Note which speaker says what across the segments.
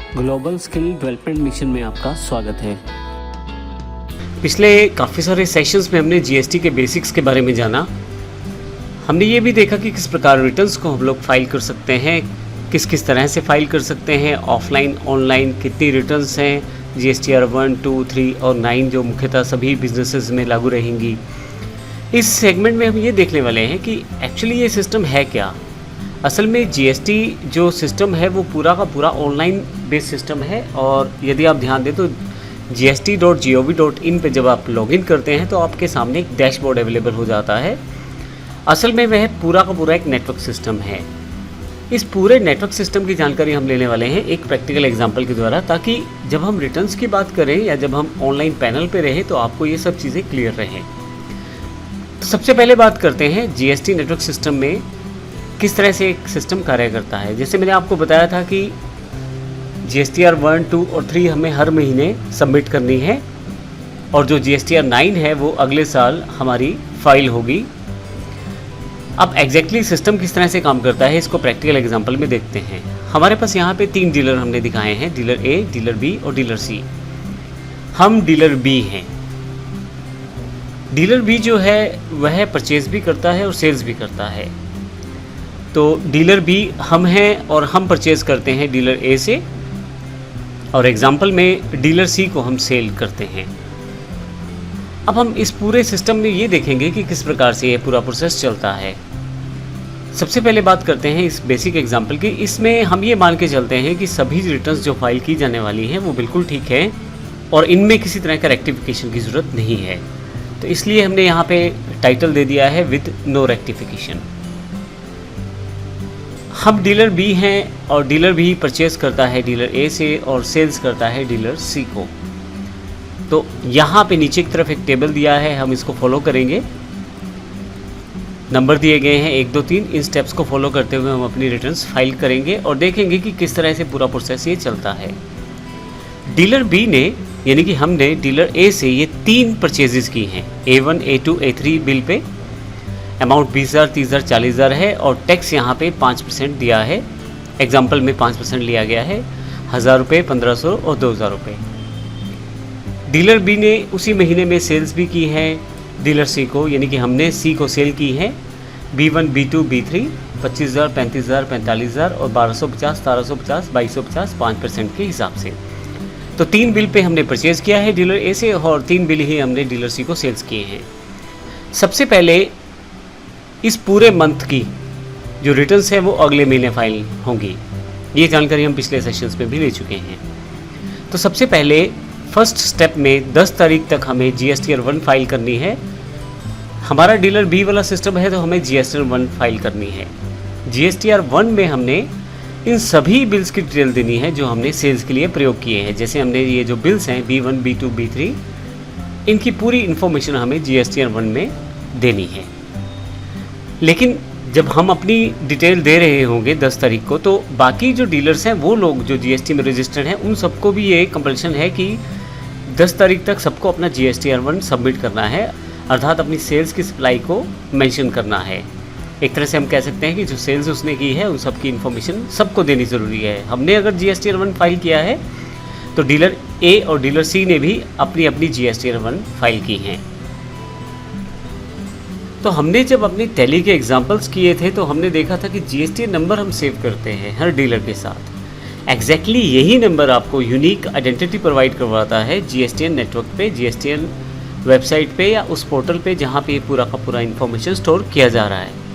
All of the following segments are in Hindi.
Speaker 1: ग्लोबल स्किल डेवलपमेंट मिशन में आपका स्वागत है।
Speaker 2: पिछले काफ़ी सारे सेशंस में हमने जीएसटी के बेसिक्स के बारे में जाना। हमने ये भी देखा कि किस प्रकार रिटर्न्स को हम लोग फाइल कर सकते हैं, किस किस तरह से फाइल कर सकते हैं, ऑफलाइन ऑनलाइन कितनी रिटर्न्स हैं, जीएसटीआर 1, 2, 3 और 9 जो मुख्यतः सभी बिजनेसेस में लागू रहेंगी। इस सेगमेंट में हम ये देखने वाले हैं कि एक्चुअली ये सिस्टम है क्या। असल में जीएसटी जो सिस्टम है वो पूरा का पूरा ऑनलाइन बेस्ड सिस्टम है, और यदि आप ध्यान दें तो gst.gov.in पे जब आप लॉगिन करते हैं तो आपके सामने एक डैशबोर्ड अवेलेबल हो जाता है। असल में वह पूरा का पूरा एक नेटवर्क सिस्टम है। इस पूरे नेटवर्क सिस्टम की जानकारी हम लेने वाले हैं एक प्रैक्टिकल एग्जांपल के द्वारा, ताकि जब हम रिटर्न्स की बात करें या जब हम ऑनलाइन पैनल पे रहें तो आपको ये सब चीज़ें क्लियर रहें। तो सबसे पहले बात करते हैं जीएसटी नेटवर्क सिस्टम में किस तरह से एक सिस्टम कार्य करता है। जैसे मैंने आपको बताया था कि जीएसटीआर 1, 2 और 3 हमें हर महीने सबमिट करनी है, और जो जीएसटीआर 9 है वो अगले साल हमारी फाइल होगी। अब एग्जैक्टली सिस्टम किस तरह से काम करता है इसको प्रैक्टिकल एग्जांपल में देखते हैं। हमारे पास यहाँ पे 3 डीलर हमने दिखाए हैं, डीलर ए, डीलर बी और डीलर सी। हम डीलर बी हैं। डीलर बी जो है वह परचेज भी करता है और सेल्स भी करता है। तो डीलर बी हम हैं और हम परचेज़ करते हैं डीलर ए से, और एग्जांपल में डीलर सी को हम सेल करते हैं। अब हम इस पूरे सिस्टम में ये देखेंगे कि किस प्रकार से ये पूरा प्रोसेस चलता है। सबसे पहले बात करते हैं इस बेसिक एग्जांपल की। इसमें हम ये मान के चलते हैं कि सभी रिटर्न्स जो फाइल की जाने वाली हैं वो बिल्कुल ठीक है और इनमें किसी तरह का रेक्टिफिकेशन की ज़रूरत नहीं है। तो इसलिए हमने यहाँ पे टाइटल दे दिया है विद नो रेक्टिफिकेशन। हम डीलर बी हैं और डीलर बी परचेज करता है डीलर ए से और सेल्स करता है डीलर सी को। तो यहाँ पे नीचे की तरफ एक टेबल दिया है, हम इसको फॉलो करेंगे। नंबर दिए गए हैं 1, 2, 3। इन स्टेप्स को फॉलो करते हुए हम अपनी रिटर्न्स फाइल करेंगे और देखेंगे कि किस तरह से पूरा प्रोसेस ये चलता है। डीलर बी ने यानी कि हमने डीलर ए से ये 3 परचेजेस की हैं, A1, A2, A3 bill pay. Amount 20,000, 30,000, 40,000 है और टैक्स यहाँ पे 5% दिया है। एग्जाम्पल में 5% लिया गया है, 1,000 रुपये, 1,500 और 2,000 रुपये। डीलर बी ने उसी महीने में सेल्स भी की है डीलर सी को, यानी कि हमने सी को सेल की है B1, B2, B3 25,000, 35,000, 45,000 और 1,250, 1,350, 2,250 5% के हिसाब से। तो 3 बिल पे हमने परचेज़ किया है डीलर ए से और 3 बिल ही हमने डीलर सी को सेल्स किए हैं। सबसे पहले इस पूरे मंथ की जो रिटर्न्स है वो अगले महीने फाइल होंगी। ये जानकारी हम पिछले सेशंस में भी ले चुके हैं। तो सबसे पहले फर्स्ट स्टेप में 10 तारीख तक हमें जीएसटीआर 1 फाइल करनी है। हमारा डीलर बी वाला सिस्टम है तो हमें जीएसटीआर 1 फाइल करनी है। जीएसटीआर 1 में हमने इन सभी बिल्स की डिटेल देनी है जो हमने सेल्स के लिए प्रयोग किए हैं। जैसे हमने ये जो बिल्स हैं B1, B2, B3, इनकी पूरी इन्फॉर्मेशन हमें जीएसटीआर 1 में देनी है। लेकिन जब हम अपनी डिटेल दे रहे होंगे 10 तारीख को, तो बाकी जो डीलर्स हैं वो लोग जो जीएसटी में रजिस्टर्ड हैं उन सबको भी ये कंपल्शन है कि 10 तारीख तक सबको अपना जीएसटीआर 1 सबमिट करना है, अर्थात अपनी सेल्स की सप्लाई को मेंशन करना है। एक तरह से हम कह सकते हैं कि जो सेल्स उसने की है उन सब की इन्फॉर्मेशन सबको देनी ज़रूरी है। हमने अगर जीएसटीआर 1 फाइल किया है तो डीलर ए और डीलर सी ने भी अपनी अपनी जीएसटीआर 1 फाइल की हैं। तो हमने जब अपनी टैली के एग्जांपल्स किए थे तो हमने देखा था कि जीएसटीआर नंबर हम सेव करते हैं हर डीलर के साथ। एग्जैक्टली यही नंबर आपको यूनिक आइडेंटिटी प्रोवाइड करवाता है जीएसटीआर नेटवर्क पे, जीएसटीआर वेबसाइट पे या उस पोर्टल पे जहाँ पे पूरा का पूरा इन्फॉर्मेशन स्टोर किया जा रहा है।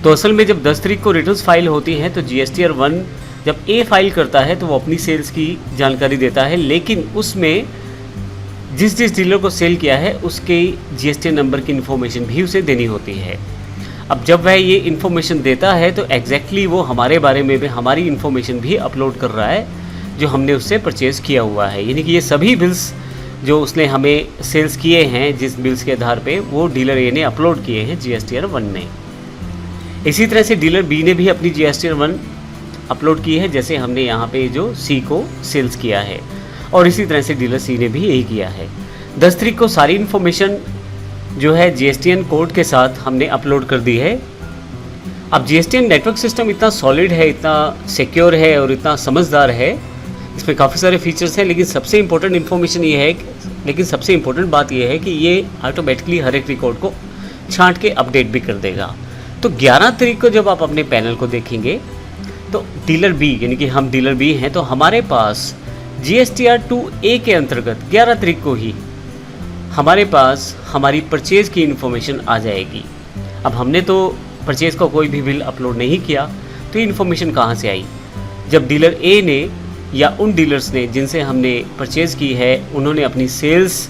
Speaker 2: तो असल में जब 10 तारीख को रिटर्न्स फाइल होती हैं तो जीएसटीआर 1 जब ए फाइल करता है तो वो अपनी सेल्स की जानकारी देता है, लेकिन उसमें जिस डीलर को सेल किया है उसके जीएसटी नंबर की इन्फॉर्मेशन भी उसे देनी होती है। अब जब वह ये इन्फॉर्मेशन देता है तो एग्जैक्टली वो हमारे बारे में भी हमारी इन्फॉर्मेशन भी अपलोड कर रहा है जो हमने उससे परचेज़ किया हुआ है। यानी कि ये सभी बिल्स जो उसने हमें सेल्स किए हैं जिस बिल्स के आधार पे वो डीलर ए ने अपलोड किए हैं जीएसटीआर 1 ने। इसी तरह से डीलर बी ने भी अपनी जीएसटीआर 1 अपलोड की है, जैसे हमने यहाँ पे जो सी को सेल्स किया है, और इसी तरह से डीलर सी ने भी यही किया है। 10 तारीख को सारी इन्फॉर्मेशन जो है जीएसटीएन कोड के साथ हमने अपलोड कर दी है। अब जीएसटीएन नेटवर्क सिस्टम इतना सॉलिड है, इतना सिक्योर है और इतना समझदार है इसमें काफ़ी सारे फीचर्स हैं, लेकिन सबसे इम्पोर्टेंट इन्फॉर्मेशन ये है सबसे इम्पोर्टेंट बात यह है कि ये ऑटोमेटिकली हर एक रिकॉर्ड को छांट के अपडेट भी कर देगा। तो 11 तारीख को जब आप अपने पैनल को देखेंगे तो डीलर बी यानी कि हम डीलर बी हैं, तो हमारे पास GSTR 2A के अंतर्गत 11 तारीख को ही हमारे पास हमारी परचेज़ की इन्फॉर्मेशन आ जाएगी। अब हमने तो परचेज़ का कोई भी बिल अपलोड नहीं किया, तो ये इन्फॉर्मेशन कहाँ से आई? जब डीलर ए ने या उन डीलर्स ने जिनसे हमने परचेज़ की है उन्होंने अपनी सेल्स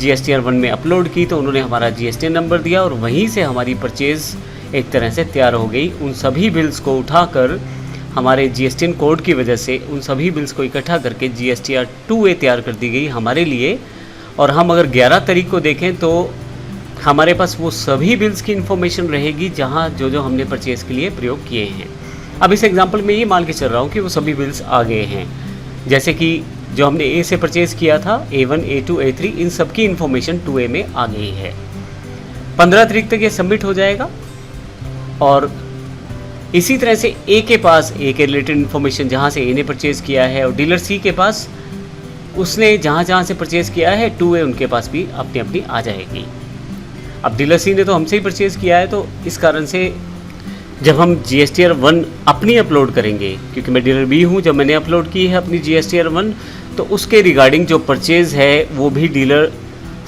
Speaker 2: GSTR 1 में अपलोड की, तो उन्होंने हमारा GSTN नंबर दिया और वहीं से हमारी परचेज़ एक तरह से तैयार हो गई। उन सभी बिल्स को उठाकर हमारे GSTN कोड की वजह से उन सभी बिल्स को इकट्ठा करके GSTR 2A तैयार कर दी गई हमारे लिए। और हम अगर 11 तारीख को देखें तो हमारे पास वो सभी बिल्स की इन्फॉर्मेशन रहेगी जहाँ जो हमने परचेज़ के लिए प्रयोग किए हैं। अब इस एग्जांपल में ये मान के चल रहा हूँ कि वो सभी बिल्स आ गए हैं, जैसे कि जो हमने A से परचेज़ किया था A1, A2, A3 इन सब की इन्फॉर्मेशन 2A में आ गई है। 15 तारीख तक ये सबमिट हो जाएगा। और इसी तरह से A के पास A के रिलेटेड इन्फॉर्मेशन जहाँ से A ने परचेज़ किया है, और डीलर C के पास उसने जहाँ से परचेज़ किया है 2A उनके पास भी अपनी अपनी आ जाएगी। अब डीलर C ने तो हमसे ही परचेज़ किया है, तो इस कारण से जब हम GSTR 1 अपनी अपलोड करेंगे, क्योंकि मैं डीलर B हूँ, जब मैंने अपलोड की है अपनी GSTR 1 तो उसके रिगार्डिंग जो परचेज़ है वो भी डीलर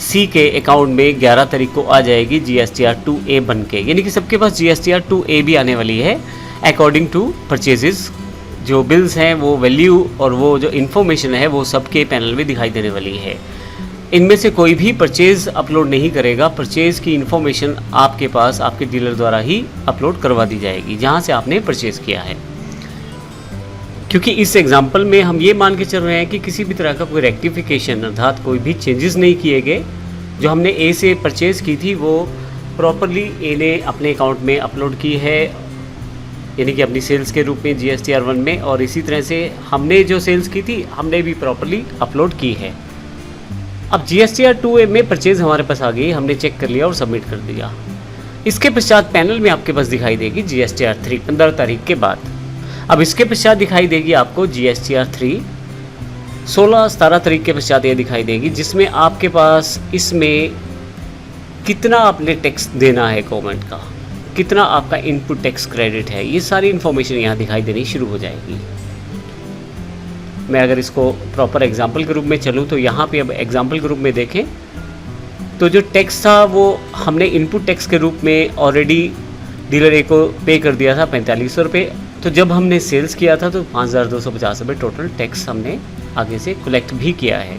Speaker 2: C के अकाउंट में 11 तारीख को आ जाएगी GSTR 2A बन के, यानी कि सबके पास GSTR 2A भी आने वाली है अकॉर्डिंग टू परचेजेस। जो बिल्स हैं वो वैल्यू और वो जो इन्फॉर्मेशन है वो सबके पैनल में दिखाई देने वाली है। इनमें से कोई भी परचेज़ अपलोड नहीं करेगा, परचेज़ की इन्फॉर्मेशन आपके पास आपके डीलर द्वारा ही अपलोड करवा दी जाएगी जहां से आपने परचेज़ किया है। क्योंकि इस एग्जांपल में हम ये मान के चल रहे हैं कि किसी भी तरह का कोई रेक्टिफिकेशन अर्थात कोई भी चेंजेस नहीं किए गए। जो हमने A से परचेज़ की थी वो प्रॉपरली A ने अपने अकाउंट में अपलोड की है, यानी कि अपनी सेल्स के रूप में GSTR 1 में, और इसी तरह से हमने जो सेल्स की थी हमने भी प्रॉपरली अपलोड की है। अब GSTR 2A में परचेज़ हमारे पास आ गई, हमने चेक कर लिया और सबमिट कर दिया। इसके पश्चात पैनल में आपके पास दिखाई देगी GSTR 3 15 तारीख के बाद। अब इसके पश्चात दिखाई देगी आपको GSTR 3 16-17 तारीख के पश्चात ये दिखाई देगी, जिसमें आपके पास इसमें कितना आपने टैक्स देना है गवर्नमेंट का, कितना आपका इनपुट टैक्स क्रेडिट है, ये सारी इन्फॉर्मेशन यहाँ दिखाई देनी शुरू हो जाएगी। मैं अगर इसको प्रॉपर एग्जाम्पल के रूप में चलूँ तो यहाँ पे अब एग्जाम्पल के रूप में देखें तो जो टैक्स था वो हमने इनपुट टैक्स के रूप में ऑलरेडी डीलर ए को पे कर दिया था 4500 रुपये। तो जब हमने सेल्स किया था तो 5250 रुपये टोटल टैक्स हमने आगे से कलेक्ट भी किया है।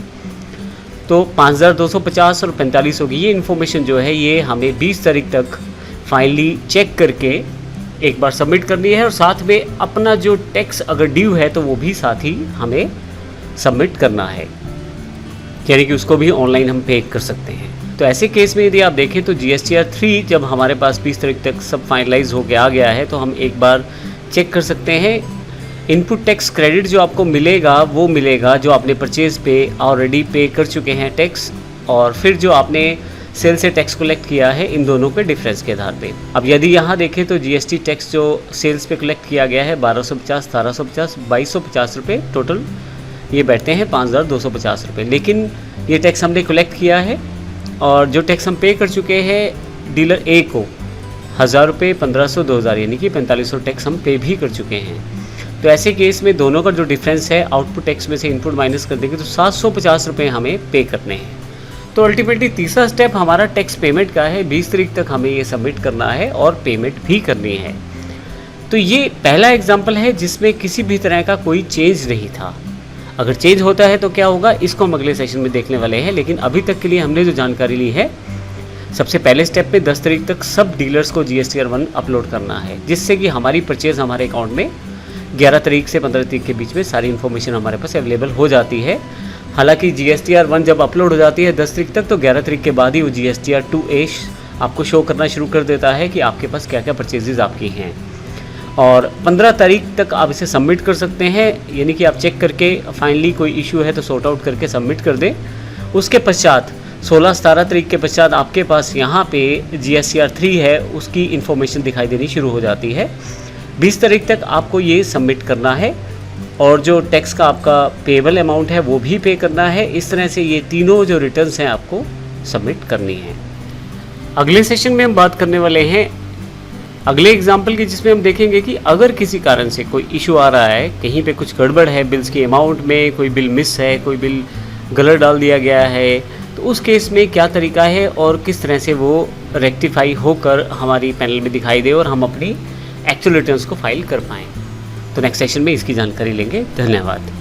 Speaker 2: तो 5250 और 4500 की ये इन्फॉर्मेशन जो है ये हमें 20 तारीख तक फाइनली चेक करके एक बार सबमिट करनी है, और साथ में अपना जो टैक्स अगर ड्यू है तो वो भी साथ ही हमें सबमिट करना है, यानी कि उसको भी ऑनलाइन हम पे कर सकते हैं। तो ऐसे केस में यदि आप देखें तो GSTR 3 जब हमारे पास 20 तारीख तक सब फाइनलाइज हो के आ गया है तो हम एक बार चेक कर सकते हैं इनपुट टैक्स क्रेडिट जो आपको मिलेगा वो मिलेगा जो आपने परचेज़ पे ऑलरेडी पे कर चुके हैं टैक्स, और फिर जो आपने सेल से टैक्स कलेक्ट किया है, इन दोनों पे डिफरेंस के आधार पे। अब यदि यहाँ देखें तो GST टैक्स जो सेल्स पे कलेक्ट किया गया है 1250, 1750, 2250 रुपये टोटल ये बैठते हैं 5250 रुपये। लेकिन ये टैक्स हमने कलेक्ट किया है और जो टैक्स हम पे कर चुके हैं डीलर ए को 1000 रुपये, 1500, 2000 यानी कि 4500 टैक्स हम पे भी कर चुके हैं। तो ऐसे केस में दोनों का जो डिफरेंस है आउटपुट टैक्स में से इनपुट माइनस कर देंगे तो 750 रुपये हमें पे करने हैं। तो अल्टीमेटली तीसरा स्टेप हमारा टैक्स पेमेंट का है। 20 तारीख तक हमें ये सबमिट करना है और पेमेंट भी करनी है। तो ये पहला एग्जाम्पल है जिसमें किसी भी तरह का कोई चेंज नहीं था। अगर चेंज होता है तो क्या होगा इसको हम अगले सेशन में देखने वाले हैं, लेकिन अभी तक के लिए हमने जो जानकारी ली है सबसे पहले स्टेप पे 10 तारीख तक सब डीलर्स को GSTR 1 अपलोड करना है, जिससे कि हमारी परचेज़ हमारे अकाउंट में 11 तारीख से 15 तारीख के बीच में सारी इन्फॉर्मेशन हमारे पास अवेलेबल हो जाती है। हालांकि GSTR 1 जब अपलोड हो जाती है 10 तारीख तक, तो 11 तारीख के बाद ही वो GSTR 2A आपको शो करना शुरू कर देता है कि आपके पास क्या क्या परचेजेज आपकी हैं, और 15 तारीख तक आप इसे सबमिट कर सकते हैं, यानी कि आप चेक करके फाइनली कोई इशू है तो सॉर्ट आउट करके सबमिट कर दें। उसके पश्चात 16-17 तारीख के पश्चात आपके पास यहाँ पे GSTR 3 है उसकी इन्फॉर्मेशन दिखाई देनी शुरू हो जाती है। 20 तारीख तक आपको ये सबमिट करना है और जो टैक्स का आपका पेएबल अमाउंट है वो भी पे करना है। इस तरह से ये तीनों जो रिटर्न्स हैं आपको सबमिट करनी है। अगले सेशन में हम बात करने वाले हैं अगले एग्जाम्पल की, जिसमें हम देखेंगे कि अगर किसी कारण से कोई इशू आ रहा है, कहीं पे कुछ गड़बड़ है बिल्स की अमाउंट में, कोई बिल मिस है, कोई बिल गलत डाल दिया गया है, तो उस केस में क्या तरीका है और किस तरह से वो रेक्टिफाई होकर हमारी पैनल में दिखाई दे और हम अपनी एक्चुअल रिटर्न्स को फाइल कर पाएँ। तो नेक्स्ट सेशन में इसकी जानकारी लेंगे। धन्यवाद।